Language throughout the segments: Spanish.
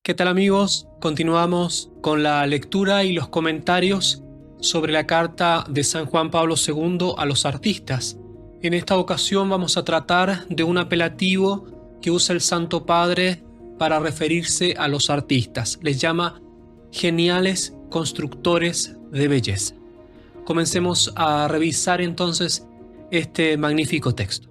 ¿Qué tal, amigos? Continuamos con la lectura y los comentarios sobre la carta de San Juan Pablo II a los artistas. En esta ocasión vamos a tratar de un apelativo que usa el Santo Padre para referirse a los artistas. Les llama geniales constructores de belleza. Comencemos a revisar entonces este magnífico texto.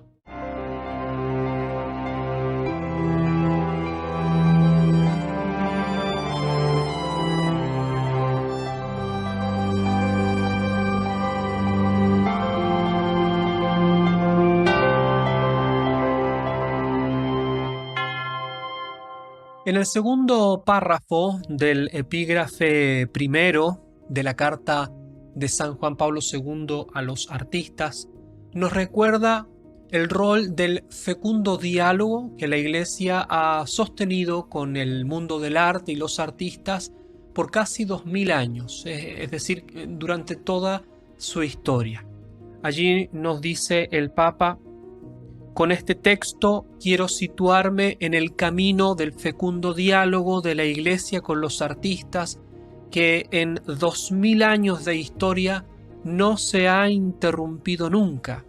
En el segundo párrafo del epígrafe primero de la carta de San Juan Pablo II a los artistas, nos recuerda el rol del fecundo diálogo que la Iglesia ha sostenido con el mundo del arte y los artistas por casi 2000 años, es decir, durante toda su historia. Allí nos dice el Papa: con este texto quiero situarme en el camino del fecundo diálogo de la Iglesia con los artistas que en 2000 años de historia no se ha interrumpido nunca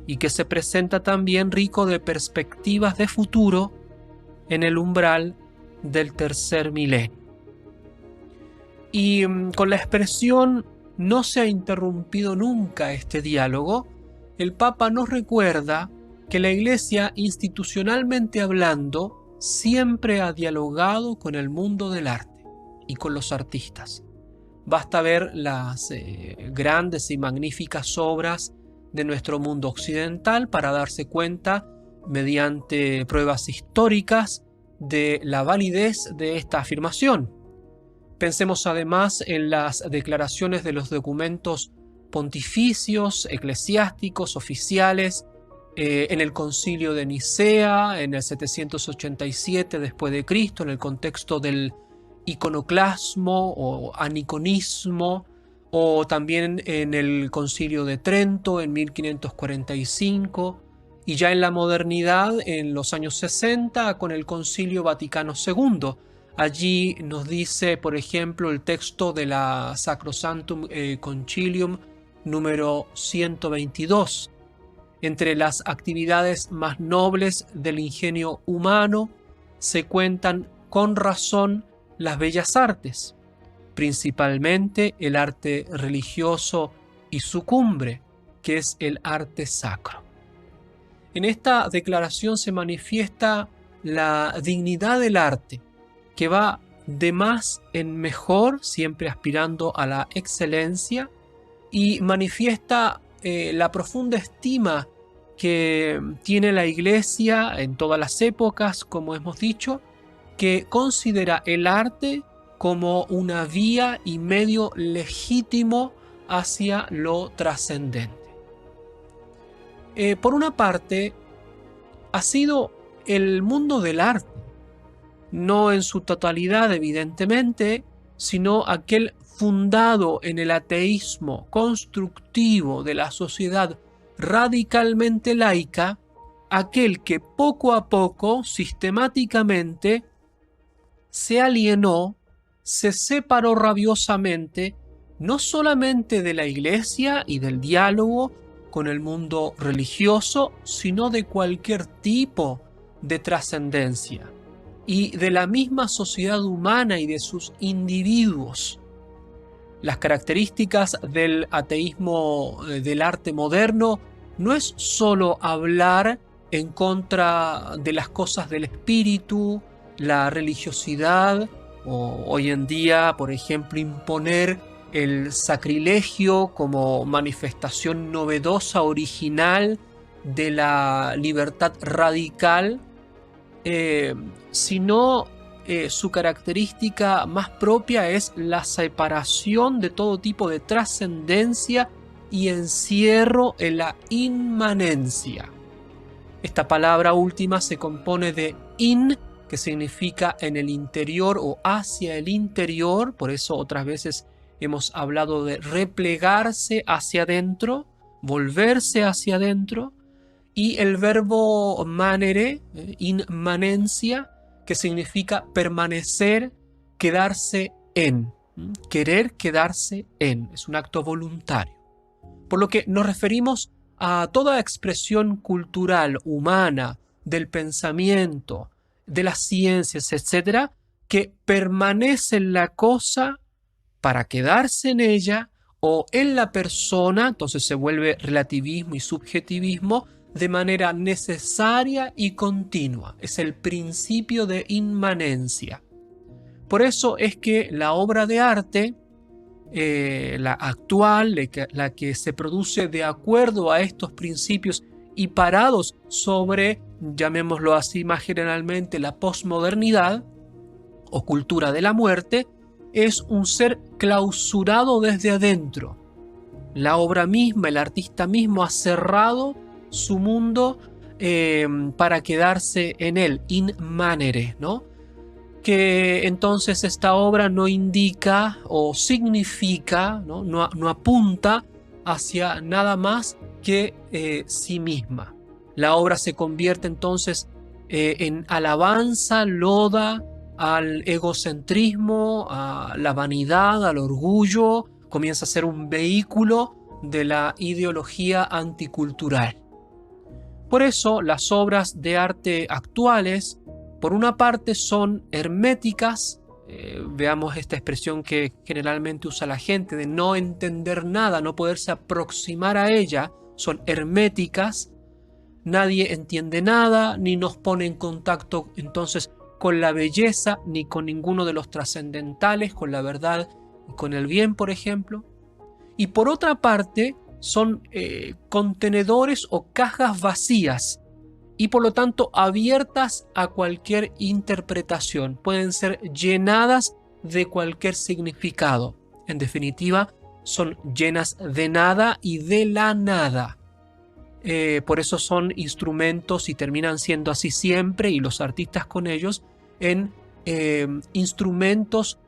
y que se presenta también rico de perspectivas de futuro en el umbral del tercer milenio. Y con la expresión "no se ha interrumpido nunca este diálogo", el Papa nos recuerda que la Iglesia, institucionalmente hablando, siempre ha dialogado con el mundo del arte y con los artistas. Basta ver las grandes y magníficas obras de nuestro mundo occidental para darse cuenta, mediante pruebas históricas, de la validez de esta afirmación. Pensemos además en las declaraciones de los documentos pontificios, eclesiásticos, oficiales, en el Concilio de Nicea, en el 787 después de Cristo, en el contexto del iconoclasmo o aniconismo, o también en el Concilio de Trento en 1545, y ya en la modernidad, en los años 60, con el Concilio Vaticano II. Allí nos dice, por ejemplo, el texto de la Sacrosanctum Concilium número 122. Entre las actividades más nobles del ingenio humano se cuentan con razón las bellas artes, principalmente el arte religioso y su cumbre, que es el arte sacro. En esta declaración se manifiesta la dignidad del arte, que va de más en mejor, siempre aspirando a la excelencia, y manifiesta la profunda estima que tiene la Iglesia en todas las épocas, como hemos dicho, que considera el arte como una vía y medio legítimo hacia lo trascendente. Por una parte, ha sido el mundo del arte, no en su totalidad evidentemente, sino aquel fundado en el ateísmo constructivo de la sociedad radicalmente laica, aquel que poco a poco, sistemáticamente, se alienó, se separó rabiosamente, no solamente de la Iglesia y del diálogo con el mundo religioso, sino de cualquier tipo de trascendencia, y de la misma sociedad humana y de sus individuos. Las características del ateísmo del arte moderno no es solo hablar en contra de las cosas del espíritu, la religiosidad, o hoy en día, por ejemplo, imponer el sacrilegio como manifestación novedosa, original de la libertad radical, sino su característica más propia es la separación de todo tipo de trascendencia y encierro en la inmanencia. Esta palabra última se compone de in, que significa en el interior o hacia el interior, por eso otras veces hemos hablado de replegarse hacia adentro, volverse hacia adentro, y el verbo manere, inmanencia, que significa permanecer, quedarse en. Querer quedarse en. Es un acto voluntario. Por lo que nos referimos a toda expresión cultural, humana, del pensamiento, de las ciencias, etcétera, que permanece en la cosa para quedarse en ella o en la persona, entonces se vuelve relativismo y subjetivismo, de manera necesaria y continua. Es el principio de inmanencia. Por eso es que la obra de arte, la actual, la que se produce de acuerdo a estos principios y parados sobre, llamémoslo así más generalmente, la posmodernidad o cultura de la muerte, es un ser clausurado desde adentro. La obra misma, el artista mismo ha cerrado su mundo para quedarse en él, in manere, ¿no? Que entonces esta obra no indica o significa, no apunta hacia nada más que sí misma. La obra se convierte entonces en alabanza, loda al egocentrismo, a la vanidad, al orgullo, comienza a ser un vehículo de la ideología anticultural. Por eso las obras de arte actuales, por una parte, son herméticas. Veamos esta expresión que generalmente usa la gente de no entender nada, no poderse aproximar a ella. Son herméticas. Nadie entiende nada, ni nos pone en contacto entonces con la belleza, ni con ninguno de los trascendentales, con la verdad y con el bien, por ejemplo. Y por otra parte, son contenedores o cajas vacías y por lo tanto abiertas a cualquier interpretación. Pueden ser llenadas de cualquier significado. En definitiva, son llenas de nada y de la nada. Por eso son instrumentos y terminan siendo así siempre, y los artistas con ellos, en instrumentos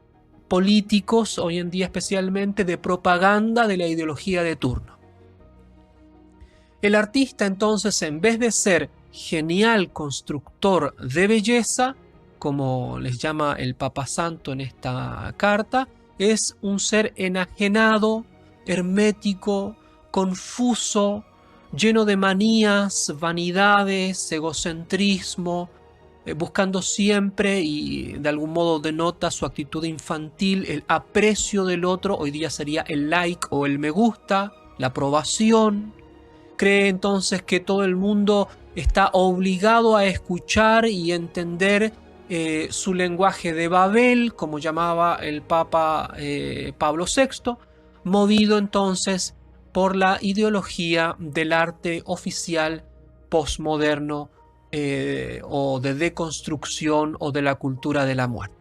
políticos, hoy en día especialmente, de propaganda de la ideología de turno. El artista entonces, en vez de ser genial constructor de belleza, como les llama el Papa Santo en esta carta, es un ser enajenado, hermético, confuso, lleno de manías, vanidades, egocentrismo, buscando siempre, y de algún modo denota su actitud infantil, el aprecio del otro. Hoy día sería el like o el me gusta, la aprobación. Cree entonces que todo el mundo está obligado a escuchar y entender su lenguaje de Babel, como llamaba el Papa Pablo VI, movido entonces por la ideología del arte oficial posmoderno o de deconstrucción o de la cultura de la muerte.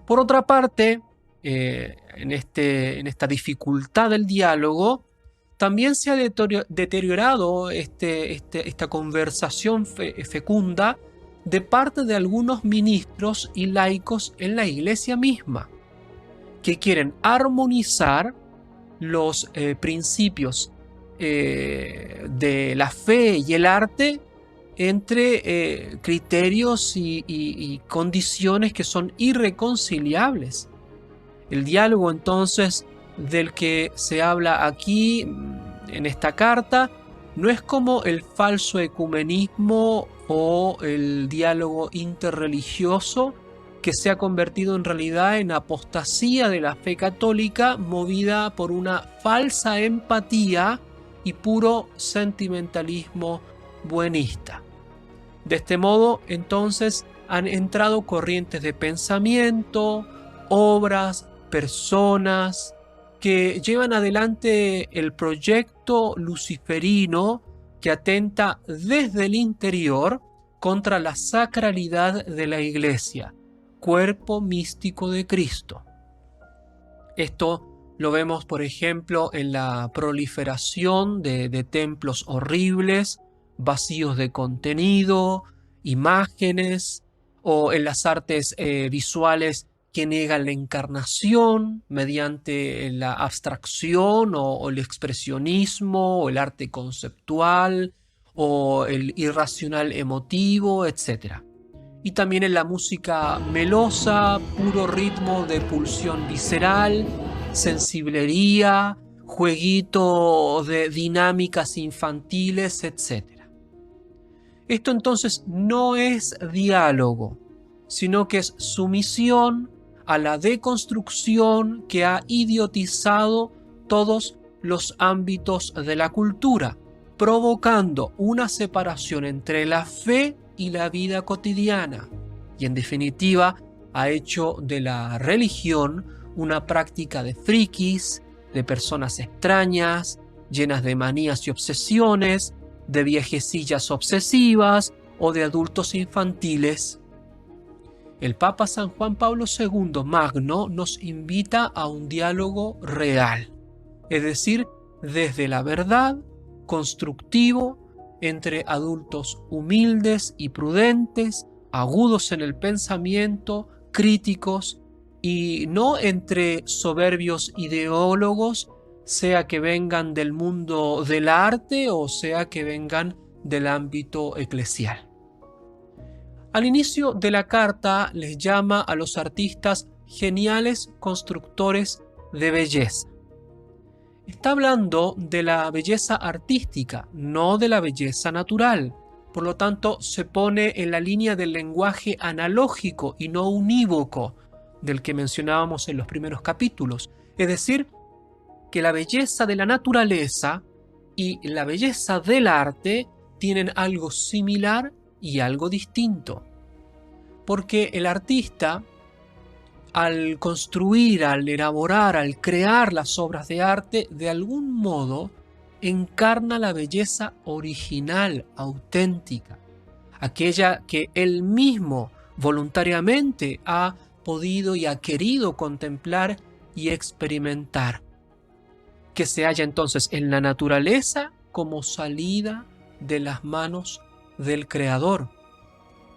Por otra parte, en esta dificultad del diálogo, también se ha deteriorado esta conversación fecunda de parte de algunos ministros y laicos en la iglesia misma, que quieren armonizar los principios de la fe y el arte entre criterios y condiciones que son irreconciliables. El diálogo entonces del que se habla aquí en esta carta no es como el falso ecumenismo o el diálogo interreligioso, que se ha convertido en realidad en apostasía de la fe católica, movida por una falsa empatía y puro sentimentalismo buenista. De este modo, entonces, han entrado corrientes de pensamiento, obras, personas que llevan adelante el proyecto luciferino que atenta desde el interior contra la sacralidad de la Iglesia, cuerpo místico de Cristo. Esto lo vemos, por ejemplo, en la proliferación de templos horribles, vacíos de contenido, imágenes, o en las artes visuales que niegan la encarnación mediante la abstracción o el expresionismo o el arte conceptual o el irracional emotivo, etc. y también en la música melosa, puro ritmo de pulsión visceral, sensiblería, jueguito de dinámicas infantiles, etc. Esto entonces no es diálogo, sino que es sumisión a la deconstrucción que ha idiotizado todos los ámbitos de la cultura, provocando una separación entre la fe y la vida cotidiana, y en definitiva ha hecho de la religión una práctica de frikis, de personas extrañas, llenas de manías y obsesiones, de viejecillas obsesivas o de adultos infantiles. El Papa San Juan Pablo II Magno nos invita a un diálogo real, es decir, desde la verdad, constructivo, entre adultos humildes y prudentes, agudos en el pensamiento, críticos, y no entre soberbios ideólogos, sea que vengan del mundo del arte o sea que vengan del ámbito eclesial. Al inicio de la carta les llama a los artistas geniales constructores de belleza. Está hablando de la belleza artística, no de la belleza natural. Por lo tanto, se pone en la línea del lenguaje analógico y no unívoco del que mencionábamos en los primeros capítulos. Es decir, que la belleza de la naturaleza y la belleza del arte tienen algo similar y algo distinto. Porque el artista, al construir, al elaborar, al crear las obras de arte, de algún modo encarna la belleza original, auténtica, aquella que él mismo voluntariamente ha podido y ha querido contemplar y experimentar, que se halla entonces en la naturaleza como salida de las manos del Creador,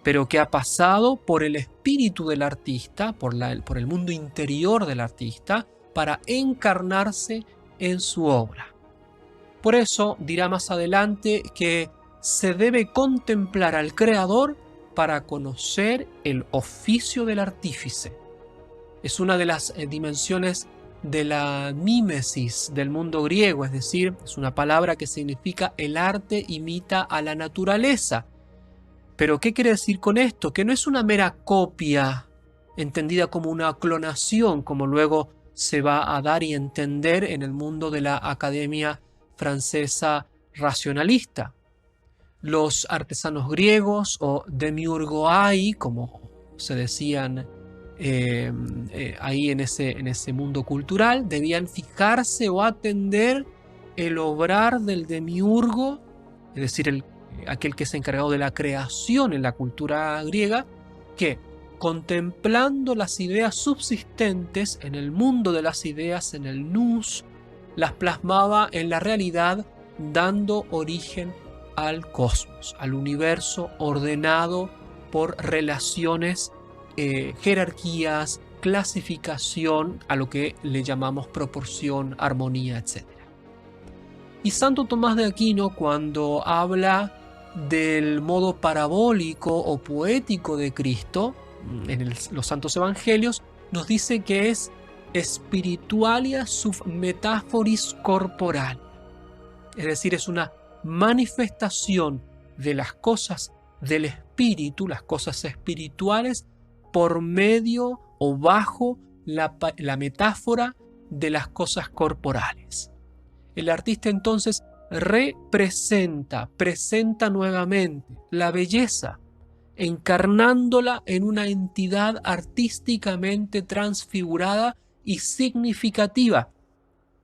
pero que ha pasado por el espíritu del artista, por el mundo interior del artista, para encarnarse en su obra. Por eso dirá más adelante que se debe contemplar al Creador para conocer el oficio del artífice. Es una de las dimensiones de la mímesis del mundo griego, es decir, es una palabra que significa el arte imita a la naturaleza. Pero ¿qué quiere decir con esto? Que no es una mera copia, entendida como una clonación, como luego se va a dar y entender en el mundo de la academia francesa racionalista. Los artesanos griegos, o demiurgoi, como se decían ahí en ese mundo cultural, debían fijarse o atender el obrar del demiurgo, es decir, aquel que es encargado de la creación en la cultura griega, que contemplando las ideas subsistentes en el mundo de las ideas, en el nous, las plasmaba en la realidad, dando origen al cosmos, al universo ordenado por relaciones, jerarquías, clasificación, a lo que le llamamos proporción, armonía, etc. Y Santo Tomás de Aquino, cuando habla del modo parabólico o poético de Cristo en los santos evangelios, nos dice que es spiritualia sub metaphoris corporal, es decir, es una manifestación de las cosas del espíritu, las cosas espirituales, por medio o bajo la metáfora de las cosas corporales. El artista entonces presenta nuevamente la belleza, encarnándola en una entidad artísticamente transfigurada y significativa,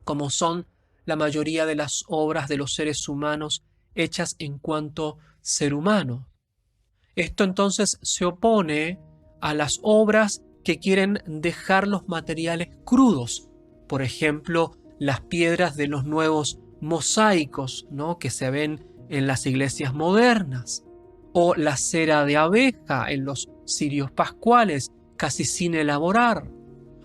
como son la mayoría de las obras de los seres humanos hechas en cuanto ser humano. Esto entonces se opone a las obras que quieren dejar los materiales crudos, por ejemplo, las piedras de los nuevos mosaicos, ¿no?, que se ven en las iglesias modernas, o la cera de abeja en los cirios pascuales, casi sin elaborar,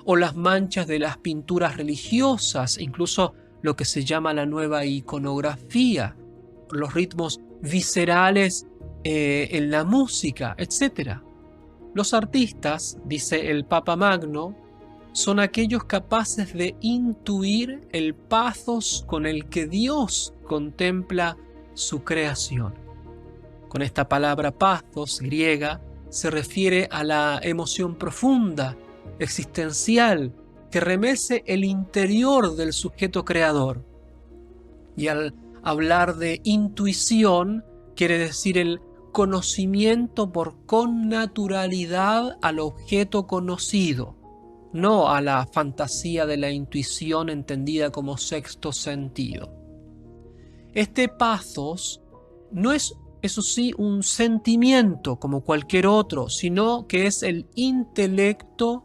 o las manchas de las pinturas religiosas, incluso lo que se llama la nueva iconografía, los ritmos viscerales en la música, etc. Los artistas, dice el Papa Magno, son aquellos capaces de intuir el pathos con el que Dios contempla su creación. Con esta palabra pathos griega se refiere a la emoción profunda, existencial, que remece el interior del sujeto creador. Y al hablar de intuición, quiere decir el conocimiento por connaturalidad al objeto conocido, no a la fantasía de la intuición entendida como sexto sentido. Este pathos no es, eso sí, un sentimiento como cualquier otro, sino que es el intelecto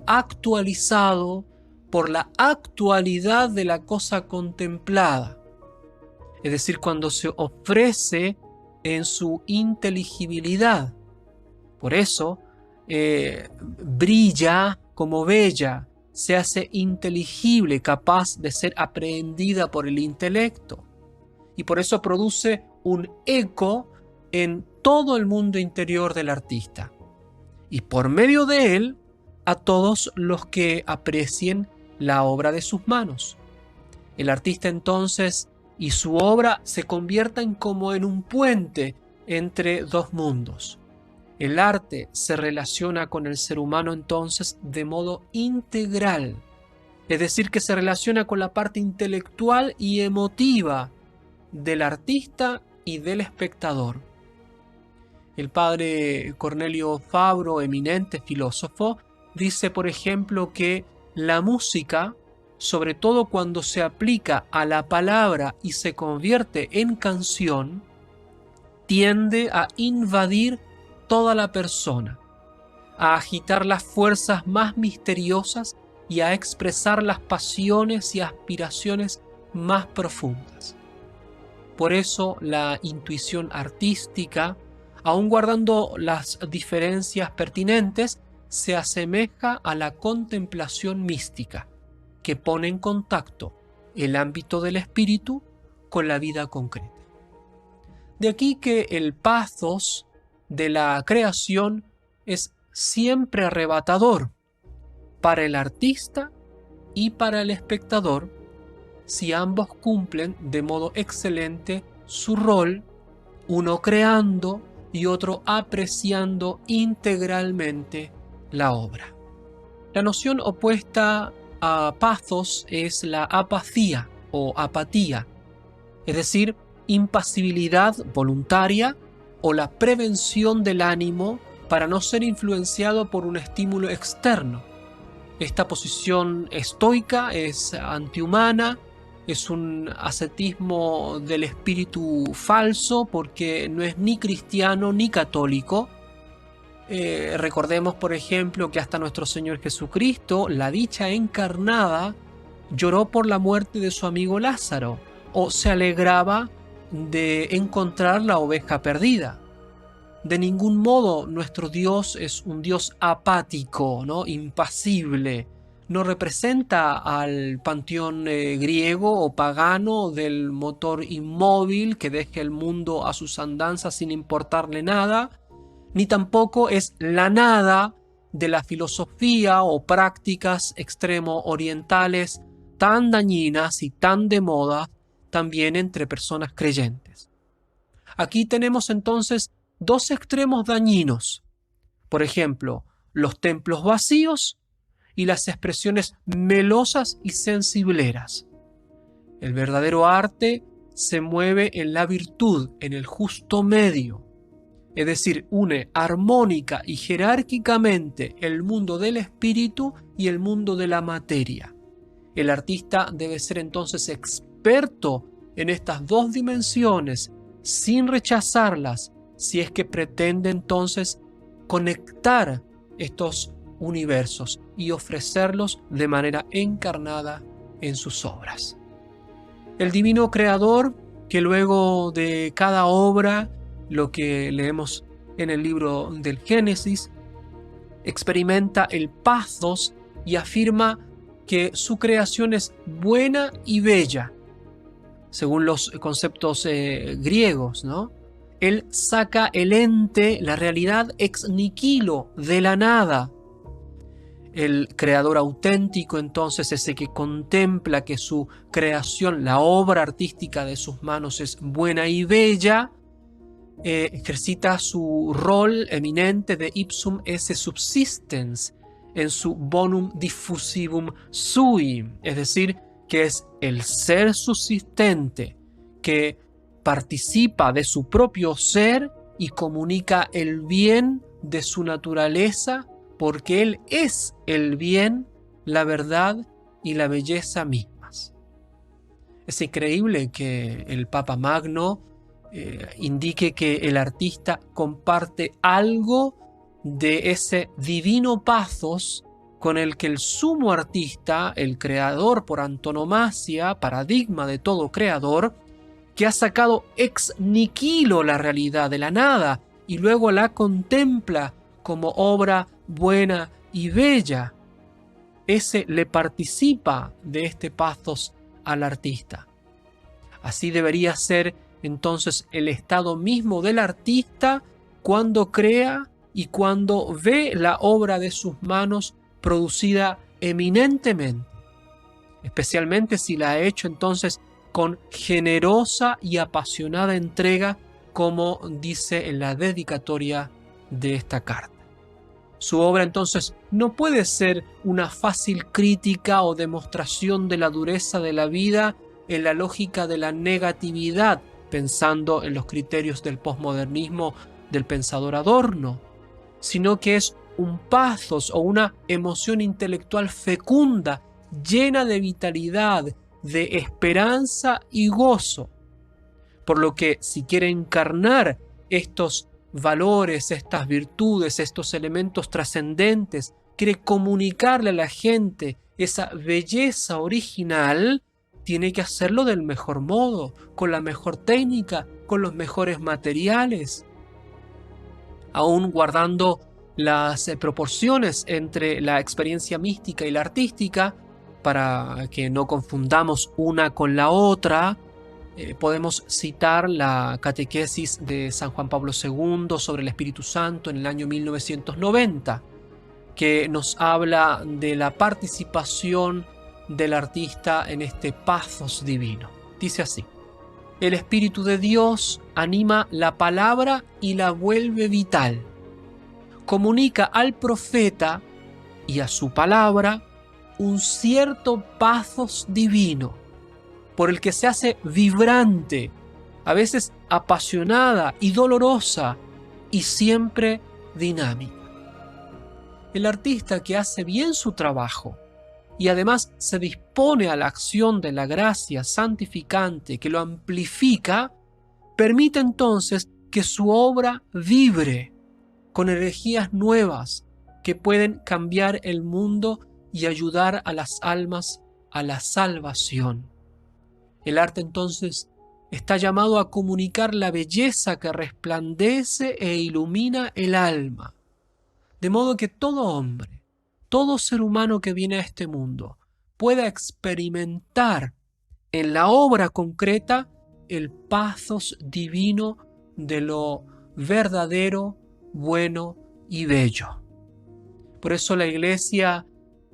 actualizado por la actualidad de la cosa contemplada. Es decir, cuando se ofrece en su inteligibilidad. Por eso brilla como bella, se hace inteligible, capaz de ser aprehendida por el intelecto. Y por eso produce un eco en todo el mundo interior del artista. Y por medio de él, a todos los que aprecien la obra de sus manos. El artista entonces y su obra se convierten como en un puente entre dos mundos. El arte se relaciona con el ser humano entonces de modo integral, es decir, que se relaciona con la parte intelectual y emotiva del artista y del espectador. El padre Cornelio Fabro, eminente filósofo, dice, por ejemplo, que la música, sobre todo cuando se aplica a la palabra y se convierte en canción, tiende a invadir toda la persona, a agitar las fuerzas más misteriosas y a expresar las pasiones y aspiraciones más profundas. Por eso la intuición artística, aun guardando las diferencias pertinentes, se asemeja a la contemplación mística, que pone en contacto el ámbito del espíritu con la vida concreta. De aquí que el pathos de la creación es siempre arrebatador para el artista y para el espectador, si ambos cumplen de modo excelente su rol, uno creando y otro apreciando integralmente la obra. La noción opuesta a pathos es la apatía o apatía, es decir, impasibilidad voluntaria o la prevención del ánimo para no ser influenciado por un estímulo externo. Esta posición estoica es antihumana, es un ascetismo del espíritu falso porque no es ni cristiano ni católico. Recordemos, por ejemplo, que hasta nuestro Señor Jesucristo, la dicha encarnada, lloró por la muerte de su amigo Lázaro o se alegraba de encontrar la oveja perdida. De ningún modo nuestro Dios es un Dios apático, ¿no? Impasible. No representa al panteón griego o pagano del motor inmóvil que deja el mundo a sus andanzas sin importarle nada, ni tampoco es la nada de la filosofía o prácticas extremo orientales tan dañinas y tan de moda también entre personas creyentes. Aquí tenemos entonces dos extremos dañinos. Por ejemplo, los templos vacíos y las expresiones melosas y sensibleras. El verdadero arte se mueve en la virtud, en el justo medio. Es decir, une armónica y jerárquicamente el mundo del espíritu y el mundo de la materia. El artista debe ser entonces experto en estas dos dimensiones, sin rechazarlas, si es que pretende entonces conectar estos universos y ofrecerlos de manera encarnada en sus obras. El divino creador, que luego de cada obra, lo que leemos en el libro del Génesis, experimenta el pathos y afirma que su creación es buena y bella, según los conceptos griegos, ¿no? Él saca el ente, la realidad ex nihilo, de la nada. El creador auténtico, entonces, ese que contempla que su creación, la obra artística de sus manos es buena y bella, ejercita su rol eminente de ipsum esse subsistens en su bonum diffusivum sui, es decir, que es el ser subsistente que participa de su propio ser y comunica el bien de su naturaleza, porque Él es el bien, la verdad y la belleza mismas. Es increíble que el Papa Magno indique que el artista comparte algo de ese divino pathos con el que el sumo artista, el creador por antonomasia, paradigma de todo creador, que ha sacado ex nihilo la realidad de la nada y luego la contempla como obra buena y bella. Ese le participa de este pathos al artista. Así debería ser entonces el estado mismo del artista cuando crea y cuando ve la obra de sus manos producida eminentemente, especialmente si la ha hecho entonces con generosa y apasionada entrega, como dice en la dedicatoria de esta carta. Su obra entonces no puede ser una fácil crítica o demostración de la dureza de la vida en la lógica de la negatividad, pensando en los criterios del posmodernismo del pensador Adorno, sino que es un pathos o una emoción intelectual fecunda, llena de vitalidad, de esperanza y gozo. Por lo que si quiere encarnar estos valores, estas virtudes, estos elementos trascendentes, quiere comunicarle a la gente esa belleza original, tiene que hacerlo del mejor modo, con la mejor técnica, con los mejores materiales, aún guardando las proporciones entre la experiencia mística y la artística, para que no confundamos una con la otra. Podemos citar la catequesis de San Juan Pablo II sobre el Espíritu Santo en el año 1990, que nos habla de la participación del artista en este pathos divino. Dice así: el Espíritu de Dios anima la palabra y la vuelve vital. Comunica al profeta y a su palabra un cierto pathos divino, por el que se hace vibrante, a veces apasionada y dolorosa, y siempre dinámica. El artista que hace bien su trabajo y además se dispone a la acción de la gracia santificante que lo amplifica, permite entonces que su obra vibre con energías nuevas que pueden cambiar el mundo y ayudar a las almas a la salvación. El arte entonces está llamado a comunicar la belleza que resplandece e ilumina el alma, de modo que todo hombre, todo ser humano que viene a este mundo pueda experimentar en la obra concreta el pathos divino de lo verdadero, bueno y bello. Por eso la Iglesia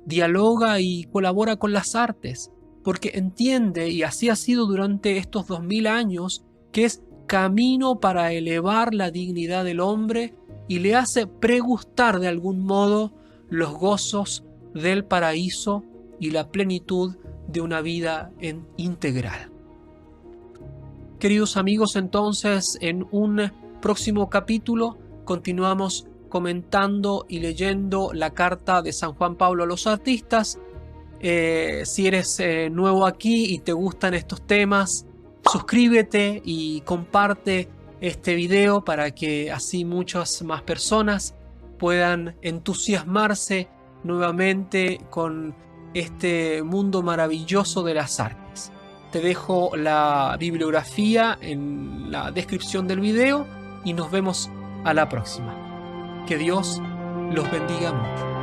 dialoga y colabora con las artes, porque entiende, y así ha sido durante estos 2000 años, que es camino para elevar la dignidad del hombre y le hace pregustar de algún modo los gozos del paraíso y la plenitud de una vida integral. Queridos amigos, entonces en un próximo capítulo continuamos comentando y leyendo la carta de San Juan Pablo a los artistas. Si eres nuevo aquí y te gustan estos temas, suscríbete y comparte este video para que así muchas más personas puedan entusiasmarse nuevamente con este mundo maravilloso de las artes. Te dejo la bibliografía en la descripción del video y nos vemos a la próxima. Que Dios los bendiga mucho.